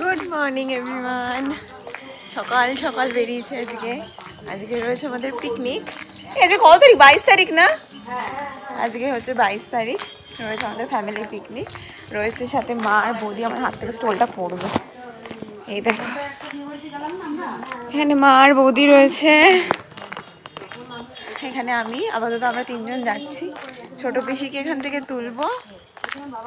Good morning everyone. সকাল সকাল বেরিয়েছে আজকে রয়েছে আমাদের পিকনিক। এই যে কত তারিখ? 22 তারিখ না? আজকে হচ্ছে 22 তারিখ, রয়েছে আমাদের ফ্যামিলি পিকনিক। রয়েছে সাথে মা আর বৌদি। আমার হাত থেকে স্টোলটা পড়বে। এই দেখো, এখানে মা আর বৌদি রয়েছে, এখানে আমি। আপাতত আমরা তিনজন যাচ্ছি। ছোট পিসিকে এখান থেকে তুলবো,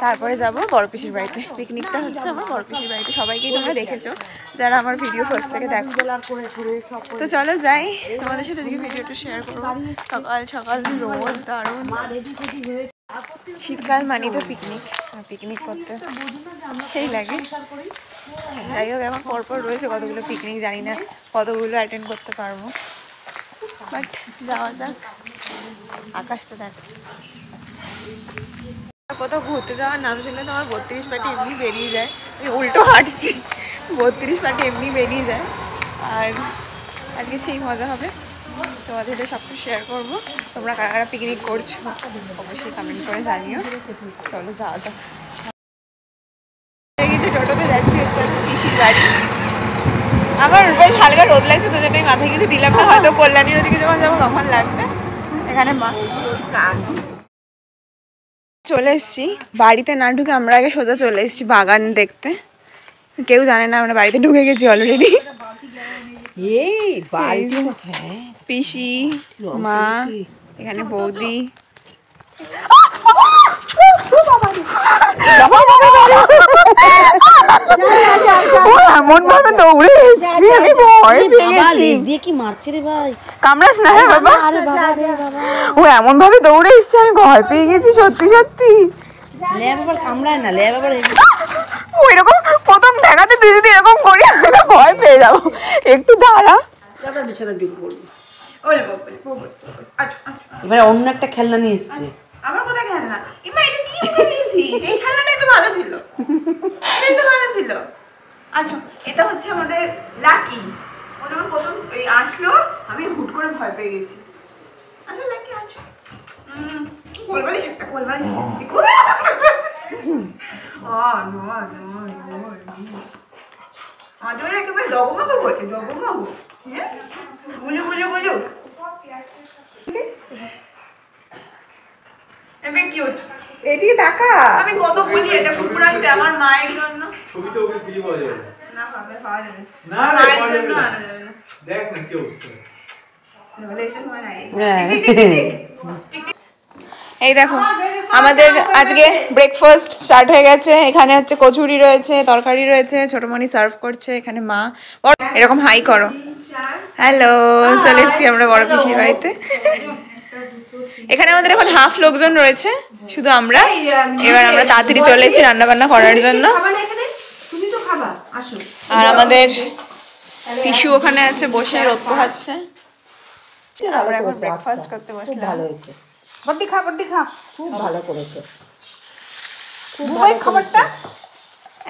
তারপরে যাব বড় পিসির বাড়িতে। পিকনিকটা হচ্ছে আমার বড় পিসির বাড়িতে। সবাইকেই তোমরা দেখেছো যারা আমার ভিডিও ফার্স্ট থেকে দেখো। তো চলো যাই, তোমাদের সাথে আজকে ভিডিওটা শেয়ার করবো। সকাল সকাল রোদ দারুণ। শীতকাল মানেই তো পিকনিক, পিকনিক করতে সেই লাগে। যাই হোক, এখন পরপর রয়েছে কতগুলো পিকনিক, জানি না কতগুলো অ্যাটেন্ড করতে পারবো, বাট যাওয়া যাক। আকাশটা দেখো। কোথাও ঘুরতে যাওয়ার নাম শুনলে তো আমার 32 পাটি এমনি বেরিয়ে যায়। আমি উল্টো হাঁটছি, 32 পাটি এমনি বেরিয়ে যায়। আর আজকে সেই মজা হবে, তোমাদের সাথে সব কিছু শেয়ার করবো। তোমরা কারা কারা পিকনিক করছো অবশ্যই কমেন্ট করে জানিও। চলো যাওয়া যাক। টোটোতে যাচ্ছি, হচ্ছে পিসির বাড়ি। আমার বেশ হালকা রোদ লাগছে, তো জন্যই মাথায় কিছু দিলাম না। হয়তো কল্যাণীর ওদিকে যখন যাবো তখন লাগবে। এখানে মা চলে এসেছি বাড়িতে না ঢুকে, আমরা আগে সোজা চলে এসেছি বাগান দেখতে। কেউ জানে না আমরা বাড়িতে ঢুকে গেছি অলরেডি। পিসি, মা, এখানে বৌদি। এমন ভাবে দৌড়ে এসেছি, আমি ভয় পেয়ে গেছি। কামড়াস না? হ্যাঁ বাবা। ও এমন ভাবে দৌড়ে এসেছে, আমি ভয় পেয়ে গেছি সত্যি সত্যি। ওইরকম প্রথম দেখাতে তুই যদি এরকম করি, আমি ভয় পেয়ে যাবো। একটু দাঁড়া। এবারে অন্য একটা খেলনা নিয়ে এসছে। আমার কোথায় খেলনা? ইমা এটা কি নিয়ে নিয়েছিস? এই খেলনাটাই তো ভালো ছিল, এটাই তো ভালো ছিল। আচ্ছা, এটা হচ্ছে আমাদের লাকি। ও যখন প্রথম আসলো, আমি হুট করে ভয় পেয়ে গেছি। আচ্ছা লাকি, আচ্ছা কোলবালিশ, একটা কোলবালিশ। আজ একেবারে জগমগ করছে, জগমগ। হ্যাঁ, বুঝো বুঝো বুঝো। কিউট। এদিকে তাকা। আমি কত বলি এটা কুকুর আনতে আমার মায়ের জন্য। ছবিটা ওকে খুঁজে পাওয়া যাবে না। পাওয়া যাবে না, মায়ের জন্য আনা যাবে না। দেখ না কেউ রেভেলেশন হয় না। এই দেখো, আমাদের আজকে ব্রেকফাস্ট স্টার্ট হয়ে গেছে। এখানে হচ্ছে কচুরি রয়েছে, তরকারি রয়েছে, ছোটমণি সার্ভ করছে। এখানে মা এরকম হাই করো, হ্যালো। চলে এসেছি আমরা বড় পিসির বাড়িতে। এখানে আমাদের এখন হাফ লোকজন রয়েছে, শুধু আমরা। এবার আমরা তাড়াতাড়ি চলে এসেছি রান্না বান্না করার জন্য। আর আমাদের পিসু ওখানে আছে বসে রোদ পোহাচ্ছে। আমরা এখন ব্রেকফাস্ট করতে বসলাম। ভালো হয়েছে, বড়দি খা, বড়দি খা। খুব ভালো করেছে, খুব ভালো খাবারটা।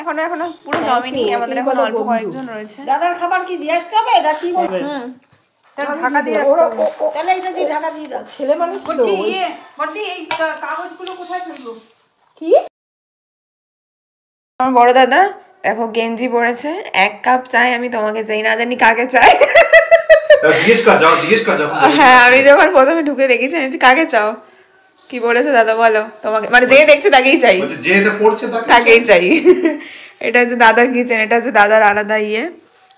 এখনো পুরো জমেনি, আমাদের এখন অল্প কয়েকজন রয়েছে। দাদার খাবার কি দিয়ে আসতে হবে? এটা কি বলবে? ঢাকা দিয়ে রাখতে হবে। তাহলে এটা দিয়ে ঢাকা দিয়ে দাও। ছেলে মানুষ বলছি বড়দি এই কাগজগুলো কোথায় ফেলবো? কি? আমার বড় দাদা দেখো গেঞ্জি পরেছে। 1 কাপ চাই আমি তোমাকে চাই, না জানি কাকে চাই। জিজ্ঞেস কর যাও। হ্যাঁ, আমি যখন প্রথমে ঢুকে দেখেছি আমি কাকে চাও, কি বলেছে দাদা বলো তোমাকে, মানে যে দেখছে তাকেই চাই, যে এটা পড়ছে তাকেই চাই। এটা হচ্ছে দাদার কিচেন, এটা হচ্ছে দাদার আলাদা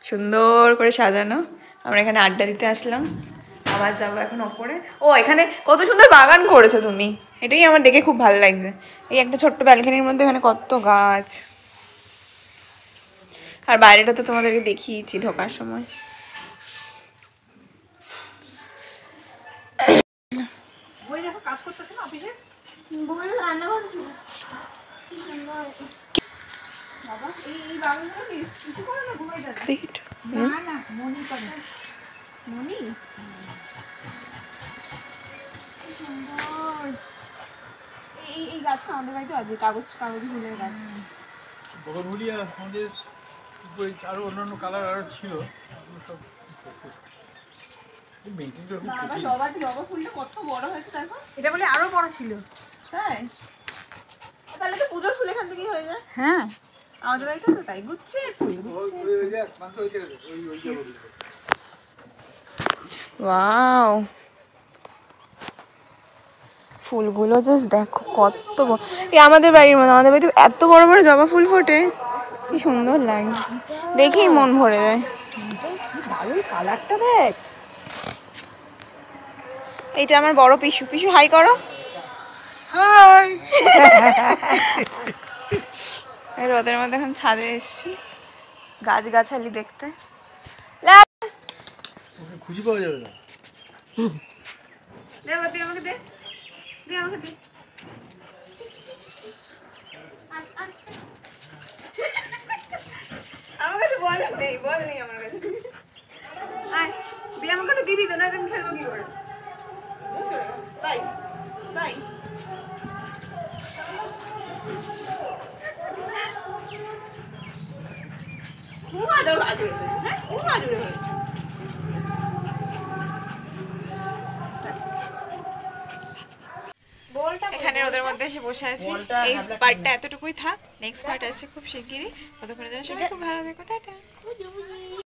সুন্দর করে সাজানো। আমরা এখানে আড্ডা দিতে আসলাম, আবার যাবো এখন ওপরে। ও এখানে কত সুন্দর বাগান করেছো তুমি, এটাই আমার দেখে খুব ভালো লাগছে। এই একটা ছোট্ট ব্যালকনির মধ্যে এখানে কত গাছ। আর বাইরেটা তো তোমাদেরকে দেখিয়েছি ঢোকার সময়। কাজ করতেছে না অফিসে? রান্না করছি বাবা। এই বাগানটা কিছু করে না, ঘুমাই যাবে না। মনি করে, মনি এই গাছটা আমাদের বাড়িতে আছে, কাগজ ফুলের গাছ। বগনভুলিয়া আমাদের উপরে আরো অন্যান্য কালার আরো ছিল, সব জবা ফুলটা কত বড় হয়েছে দেখো। এটা বলে আরো বড় ছিল, তাই? তাহলে তো পুজোর ফুল এখান থেকেই হয়ে যায়। হ্যাঁ, আমাদের বাড়িতে তো তাই গুচ্ছের ফুল। ওয়াও, ফুলগুলো জাস্ট দেখো কত এই আমাদের বাড়ির মতো। আমাদের বাড়িতে এত বড় বড় জবা ফুল ফোটে, কি সুন্দর লাগে, দেখেই মন ভরে যায়। দারুণ কালারটা দেখ। এইটা আমার বড় পিসু। পিসু হাই করো। হাই। রোদের মধ্যে এখন ছাদে এসেছি গাছগাছালি দেখতে। খুঁজে পাওয়া যাবে না। আমাকে দে, আমাকে দে। আমার কাছে বল নেই আমার কাছে। আয় দিয়ে আমাকে একটু দিবি তো, না আমি খেলবো কি করে। Bye bye. এখানে ওদের মধ্যে এসে বসে আছি। এই পার্টটা এতটুকুই থাক, নেক্সট পার্ট আসছে খুব শিগগিরই। ততক্ষণের জন্য সবাই খুব ভালো থেকো, টাটা।